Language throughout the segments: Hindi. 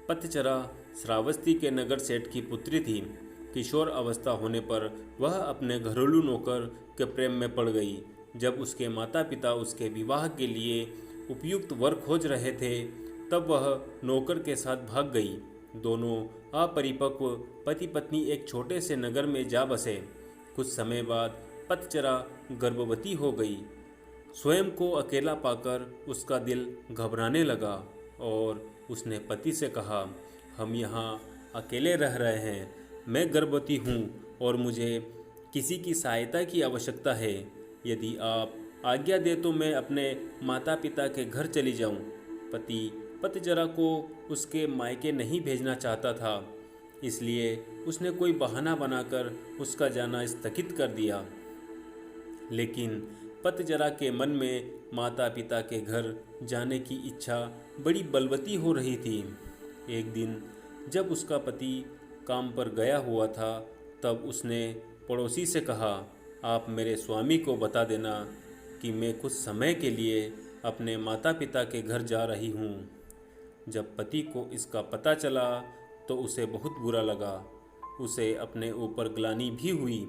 पतचरा श्रावस्ती के नगर सेठ की पुत्री थी। किशोर अवस्था होने पर वह अपने घरेलू नौकर के प्रेम में पड़ गई। जब उसके माता पिता उसके विवाह के लिए उपयुक्त वर खोज रहे थे, तब वह नौकर के साथ भाग गई। दोनों अपरिपक्व पति पत्नी एक छोटे से नगर में जा बसे। कुछ समय बाद पतचरा गर्भवती हो गई। स्वयं को अकेला पाकर उसका दिल घबराने लगा और उसने पति से कहा, हम यहाँ अकेले रह रहे हैं, मैं गर्भवती हूँ और मुझे किसी की सहायता की आवश्यकता है। यदि आप आज्ञा दे तो मैं अपने माता पिता के घर चली जाऊँ। पति पतचरा को उसके मायके नहीं भेजना चाहता था, इसलिए उसने कोई बहाना बनाकर उसका जाना स्थगित कर दिया। लेकिन पतचरा के मन में माता पिता के घर जाने की इच्छा बड़ी बलवती हो रही थी। एक दिन जब उसका पति काम पर गया हुआ था, तब उसने पड़ोसी से कहा, आप मेरे स्वामी को बता देना कि मैं कुछ समय के लिए अपने माता पिता के घर जा रही हूँ। जब पति को इसका पता चला तो उसे बहुत बुरा लगा। उसे अपने ऊपर ग्लानि भी हुई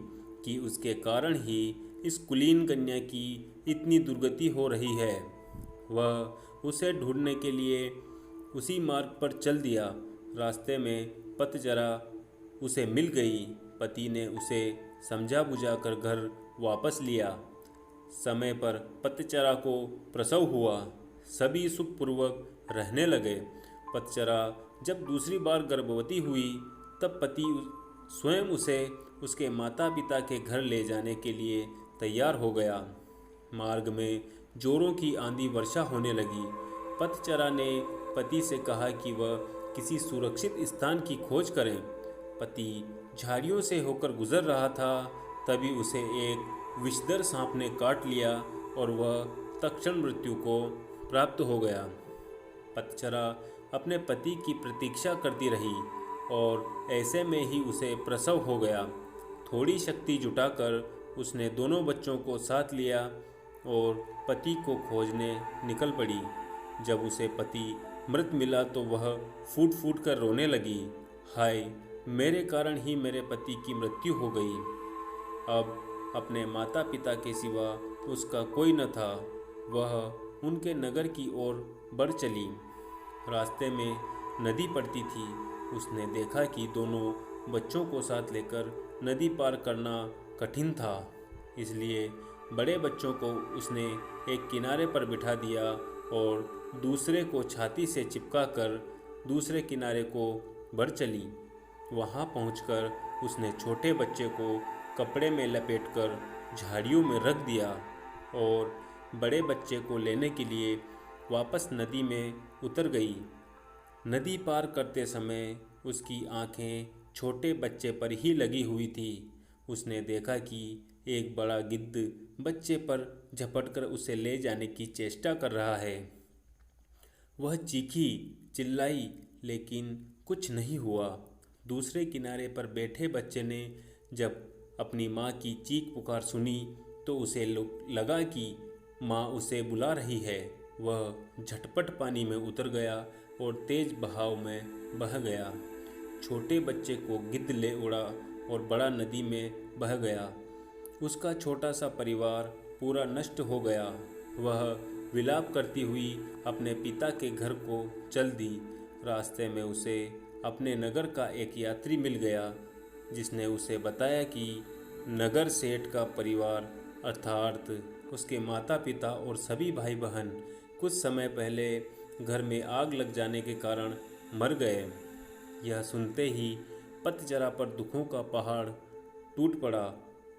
कि उसके कारण ही इस कुलीन कन्या की इतनी दुर्गति हो रही है। वह उसे ढूंढने के लिए उसी मार्ग पर चल दिया। रास्ते में पतचरा उसे मिल गई। पति ने उसे समझा बुझाकर घर वापस लिया। समय पर पतचरा को प्रसव हुआ। सभी सुखपूर्वक रहने लगे। पतचरा जब दूसरी बार गर्भवती हुई, तब पति स्वयं उसे उसके माता पिता के घर ले जाने के लिए तैयार हो गया। मार्ग में जोरों की आंधी वर्षा होने लगी। पतचरा ने पति से कहा कि वह किसी सुरक्षित स्थान की खोज करें। पति झाड़ियों से होकर गुजर रहा था, तभी उसे एक विषधर सांप ने काट लिया और वह तत्क्षण मृत्यु को प्राप्त हो गया। पतचरा अपने पति की प्रतीक्षा करती रही और ऐसे में ही उसे प्रसव हो गया। थोड़ी शक्ति जुटाकर उसने दोनों बच्चों को साथ लिया और पति को खोजने निकल पड़ी। जब उसे पति मृत मिला तो वह फूट फूट कर रोने लगी, हाय, मेरे कारण ही मेरे पति की मृत्यु हो गई। अब अपने माता पिता के सिवा उसका कोई न था। वह उनके नगर की ओर बढ़ चली। रास्ते में नदी पड़ती थी। उसने देखा कि दोनों बच्चों को साथ लेकर नदी पार करना कठिन था, इसलिए बड़े बच्चों को उसने एक किनारे पर बिठा दिया और दूसरे को छाती से चिपकाकर दूसरे किनारे को बढ़ चली। वहां पहुंचकर उसने छोटे बच्चे को कपड़े में लपेटकर झाड़ियों में रख दिया और बड़े बच्चे को लेने के लिए वापस नदी में उतर गई। नदी पार करते समय उसकी आंखें छोटे बच्चे पर ही लगी हुई थी। उसने देखा कि एक बड़ा गिद्ध बच्चे पर झपटकर उसे ले जाने की चेष्टा कर रहा है। वह चीखी, चिल्लाई, लेकिन कुछ नहीं हुआ। दूसरे किनारे पर बैठे बच्चे ने जब अपनी माँ की चीख पुकार सुनी तो उसे लगा कि माँ उसे बुला रही है। वह झटपट पानी में उतर गया और तेज बहाव में बह गया। छोटे बच्चे को गिद्ध ले उड़ा और बड़ा नदी में बह गया। उसका छोटा सा परिवार पूरा नष्ट हो गया। वह विलाप करती हुई अपने पिता के घर को चल दी। रास्ते में उसे अपने नगर का एक यात्री मिल गया, जिसने उसे बताया कि नगर सेठ का परिवार अर्थात उसके माता पिता और सभी भाई बहन कुछ समय पहले घर में आग लग जाने के कारण मर गए। यह सुनते ही पतचरा पर दुखों का पहाड़ टूट पड़ा।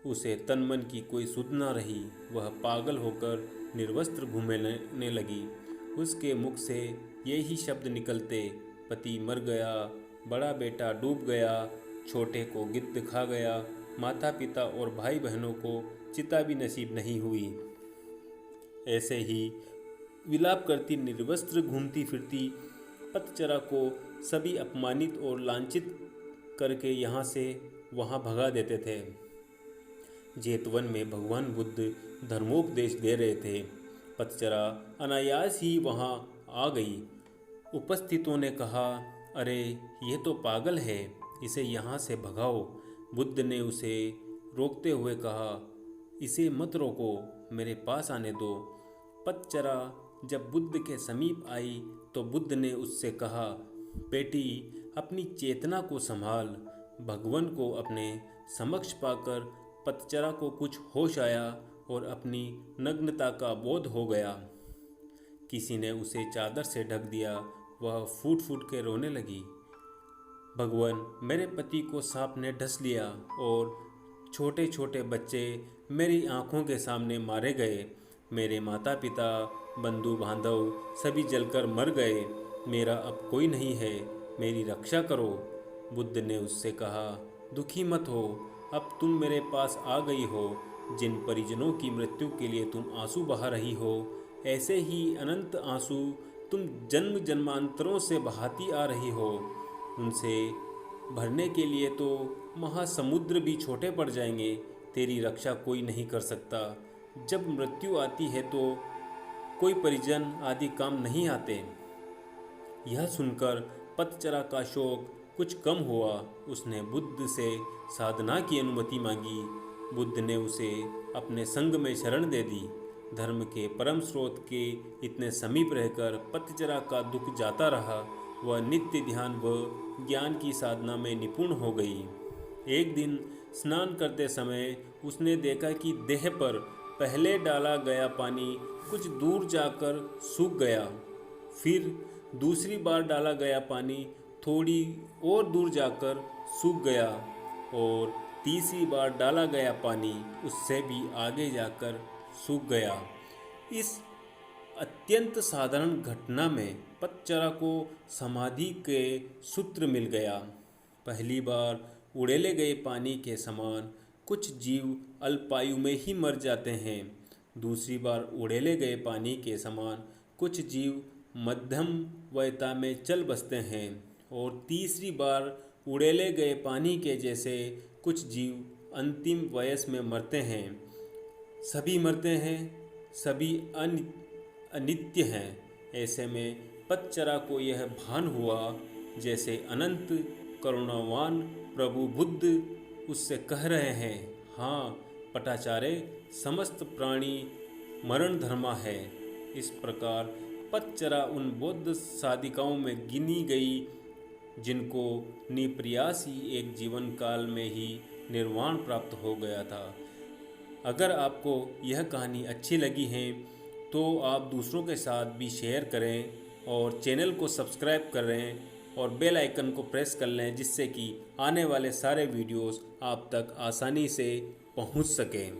उसे तन मन की कोई सुध न रही। वह पागल होकर निर्वस्त्र घूमने लगी। उसके मुख से यही शब्द निकलते, पति मर गया, बड़ा बेटा डूब गया, छोटे को गिद्ध खा गया, माता पिता और भाई बहनों को चिता भी नसीब नहीं हुई। ऐसे ही विलाप करती निर्वस्त्र घूमती फिरती पतचरा को सभी अपमानित और लांछित करके यहाँ से वहाँ भगा देते थे। जेतवन में भगवान बुद्ध धर्मोपदेश दे रहे थे। पतचरा अनायास ही वहाँ आ गई। उपस्थितों ने कहा, अरे ये तो पागल है, इसे यहाँ से भगाओ। बुद्ध ने उसे रोकते हुए कहा, इसे मत रोको, मेरे पास आने दो। पतचरा जब बुद्ध के समीप आई तो बुद्ध ने उससे कहा, बेटी अपनी चेतना को संभाल। भगवान को अपने समक्ष पाकर पतचरा को कुछ होश आया और अपनी नग्नता का बोध हो गया। किसी ने उसे चादर से ढक दिया, वह फूट फूट के रोने लगी। भगवान, मेरे पति को सांप ने डस लिया और छोटे छोटे बच्चे मेरी आंखों के सामने मारे गए। मेरे माता पिता, बंधु बांधव सभी जलकर मर गए। मेरा अब कोई नहीं है, मेरी रक्षा करो। बुद्ध ने उससे कहा, दुखी मत हो, अब तुम मेरे पास आ गई हो। जिन परिजनों की मृत्यु के लिए तुम आंसू बहा रही हो, ऐसे ही अनंत आंसू तुम जन्म जन्मांतरों से बहाती आ रही हो। उनसे भरने के लिए तो महासमुद्र भी छोटे पड़ जाएंगे। तेरी रक्षा कोई नहीं कर सकता। जब मृत्यु आती है तो कोई परिजन आदि काम नहीं आते। यह सुनकर पतचरा का शोक कुछ कम हुआ। उसने बुद्ध से साधना की अनुमति मांगी। बुद्ध ने उसे अपने संग में शरण दे दी। धर्म के परम स्रोत के इतने समीप रहकर पतचरा का दुख जाता रहा। वह नित्य ध्यान व ज्ञान की साधना में निपुण हो गई। एक दिन स्नान करते समय उसने देखा कि देह पर पहले डाला गया पानी कुछ दूर जाकर सूख गया। फिर दूसरी बार डाला गया पानी थोड़ी और दूर जाकर सूख गया और तीसरी बार डाला गया पानी उससे भी आगे जाकर सूख गया। इस अत्यंत साधारण घटना में पतचरा को समाधि के सूत्र मिल गया। पहली बार उड़ेले गए पानी के समान कुछ जीव अल्पायु में ही मर जाते हैं। दूसरी बार उड़ेले गए पानी के समान कुछ जीव मध्यम वयता में चल बसते हैं और तीसरी बार उड़ेले गए पानी के जैसे कुछ जीव अंतिम वयस में मरते हैं। सभी मरते हैं, सभी अनित्य हैं। ऐसे में पतचरा को यह भान हुआ जैसे अनंत करुणावान प्रभु बुद्ध उससे कह रहे हैं, हाँ पटाचारे, समस्त प्राणी मरण धर्मा है। इस प्रकार पतचरा उन बौद्ध साधिकाओं में गिनी गई जिनको निप्रयास ही एक जीवन काल में ही निर्वाण प्राप्त हो गया था। अगर आपको यह कहानी अच्छी लगी है तो आप दूसरों के साथ भी शेयर करें और चैनल को सब्सक्राइब करें और बेल आइकन को प्रेस कर लें, जिससे कि आने वाले सारे वीडियोस आप तक आसानी से पहुंच सकें।